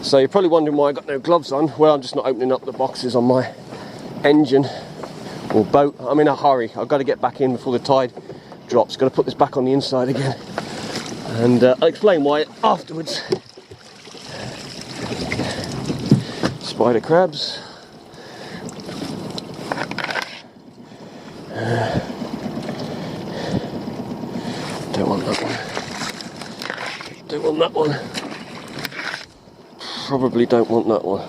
So you're probably wondering why I got no gloves on. Well, I'm just not opening up the boxes on my engine or boat. I'm in a hurry. I've got to get back in before the tide drops. Got to put this back on the inside again, and I'll explain why afterwards. Spider crabs. Don't want that one. Don't want that one. Probably don't want that one.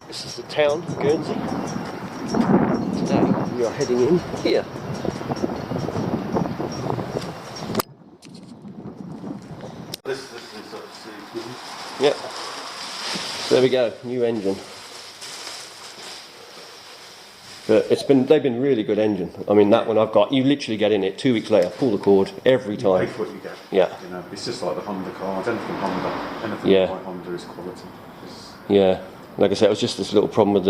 This is the town of Guernsey. Today we are heading in here. This is obviously. Yep. So there we go, new engine. But they've been really good engine. I mean, that one I've got, you literally get in it 2 weeks later, pull the cord every time. You pay for what you get. Yeah. You know, it's just like the Honda cars. Anything Honda, anything like Honda is quality. Yeah. Like I said, it was just this little problem with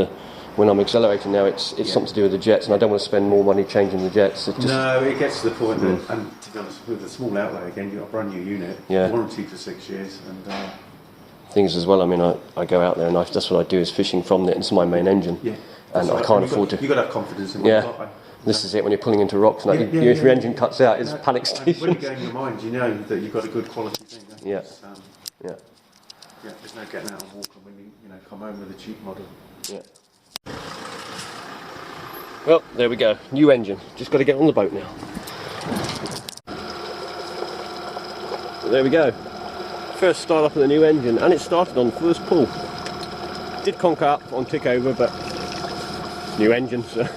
when I'm accelerating now. It's something to do with the jets, and I don't want to spend more money changing the jets. No, it gets to the point that, and to be honest, with a small outlay again, you've got a brand new unit, warranty for 6 years, and. Things as well. I mean, I go out there and that's what I do is fishing from it. It's my main engine, and I can't afford to. You got to have confidence in what This is it when you're pulling into rocks. Like if your engine cuts out, it's panic station. When you go in your mind, you know that you've got a good quality thing. Yeah. There's no getting out and walking when you come home with a cheap model. Yeah. Well, there we go. New engine. Just got to get on the boat now. But there we go. First start up with a new engine, and it started on the first pull. Did conk up on tick over, but new engine, so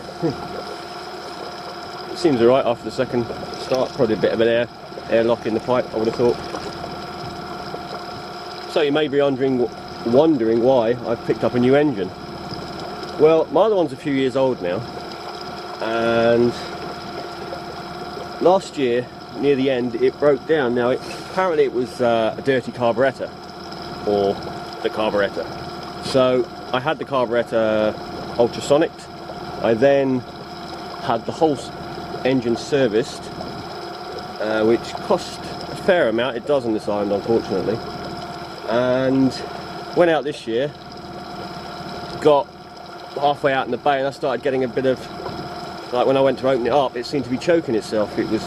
it seems alright after the second start. Probably a bit of an airlock in the pipe, I would have thought. So you may be wondering why I've picked up a new engine. Well, my other one's a few years old now, and last year near the end it broke down. Now apparently it was a dirty carburettor, or the carburettor. So I had the carburettor ultrasonicked. I then had the whole engine serviced, which cost a fair amount. It does on this island, unfortunately. And went out this year, got halfway out in the bay, and I started getting a bit of, like when I went to open it up, it seemed to be choking itself. It was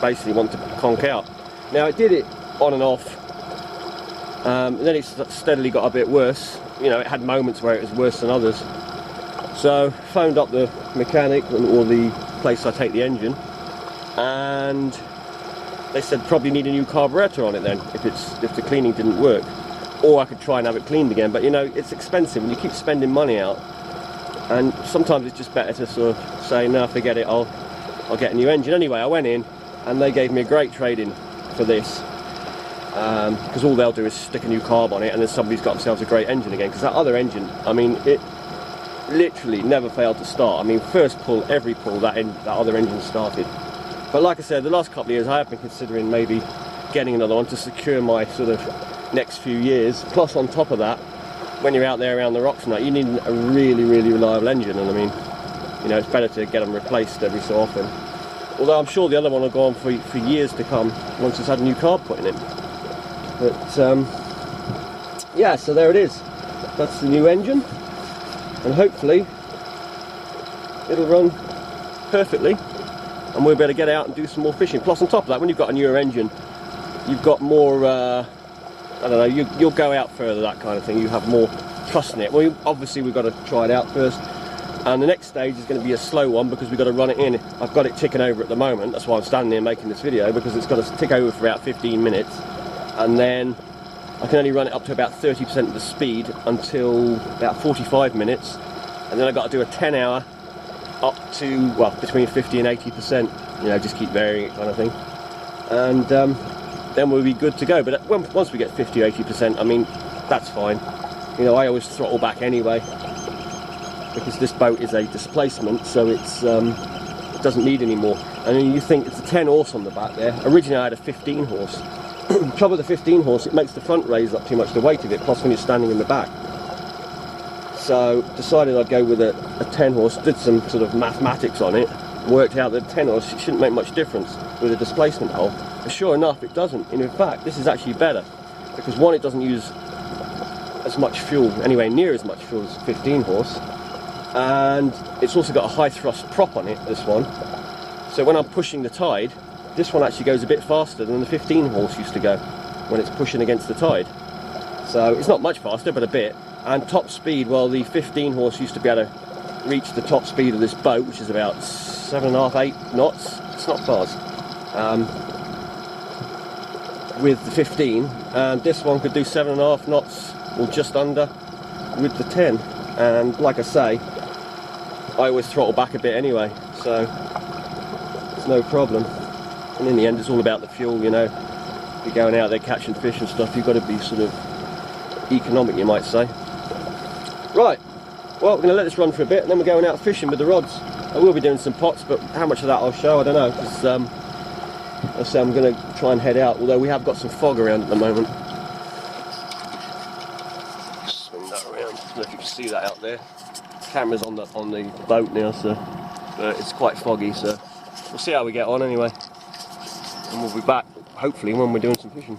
basically wanted to conk out. Now it did it on and off, and then it steadily got a bit worse. You know, it had moments where it was worse than others. So phoned up the mechanic or the place I take the engine, and they said probably need a new carburettor on it then if the cleaning didn't work, or I could try and have it cleaned again. But you know, it's expensive and you keep spending money out, and sometimes it's just better to sort of say no, forget it, I'll get a new engine. Anyway, I went in and they gave me a great trade-in for this, because all they'll do is stick a new carb on it, and then somebody's got themselves a great engine again. Because that other engine, I mean, it literally never failed to start. I mean, first pull, every pull, that other engine started. But like I said, the last couple of years I have been considering maybe getting another one to secure my sort of next few years. Plus on top of that, when you're out there around the rocks and that, you need a really, really reliable engine. And I mean, you know, it's better to get them replaced every so often. Although I'm sure the other one will go on for years to come once it's had a new carb put in it. But yeah, so there it is. That's the new engine, and hopefully it'll run perfectly, and we'll be able to get out and do some more fishing. Plus on top of that, when you've got a newer engine, you've got more, I don't know, you'll go out further, that kind of thing. You have more trust in it. Well, obviously we've got to try it out first. And the next stage is going to be a slow one, because we've got to run it in. I've got it ticking over at the moment. That's why I'm standing here making this video, because it's got to tick over for about 15 minutes. And then I can only run it up to about 30% of the speed until about 45 minutes. And then I've got to do a 10 hour up to, well, between 50 and 80%. You know, just keep varying it kind of thing. And then we'll be good to go. But once we get 50 or 80%, I mean, that's fine. You know, I always throttle back anyway, because this boat is a displacement, so it doesn't need any more. I mean, you think it's a 10 horse on the back there. Originally I had a 15 horse, The trouble with the 15 horse, it makes the front raise up too much, the weight of it, plus when you're standing in the back. So decided I'd go with a 10 horse, did some sort of mathematics on it, worked out that 10 horse, it shouldn't make much difference with a displacement hole. But sure enough, it doesn't. And in fact, this is actually better, because one, it doesn't use as much fuel, anywhere near as much fuel as 15 horse, and it's also got a high thrust prop on it, this one. So when I'm pushing the tide, this one actually goes a bit faster than the 15 horse used to go when it's pushing against the tide. So it's not much faster, but a bit. And top speed, well, the 15 horse used to be able to reach the top speed of this boat, which is about 7.5, 8 knots. It's not fast. With the 15, and this one could do 7.5 knots, or just under, with the 10. And like I say, I always throttle back a bit anyway, so it's no problem. And in the end, it's all about the fuel, you know. If you're going out there catching fish and stuff, you've got to be sort of economic, you might say. Right, well, we're going to let this run for a bit, and then we're going out fishing with the rods. I will be doing some pots, but how much of that I'll show, I don't know, because I say I'm going to try and head out, although we have got some fog around at the moment. Swing that around. I don't know if you can see that out there. The camera's on the boat now, so it's quite foggy, so we'll see how we get on anyway. And we'll be back, hopefully, when we're doing some fishing.